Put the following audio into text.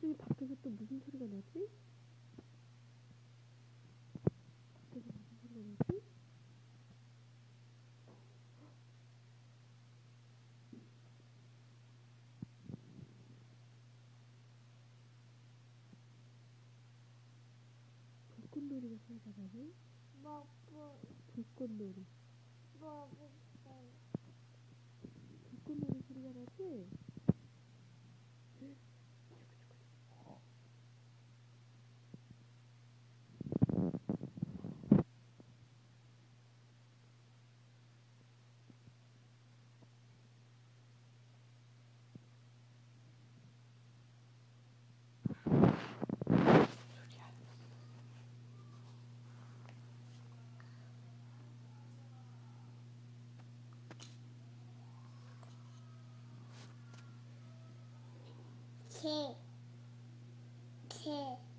저기 밖에서 또 무슨 소리가 나지? 밖에서 무슨 소리가 나지? 불꽃놀이가 소리가 나네? 불꽃놀이. 불꽃놀이 소리가 나지? 개, 개.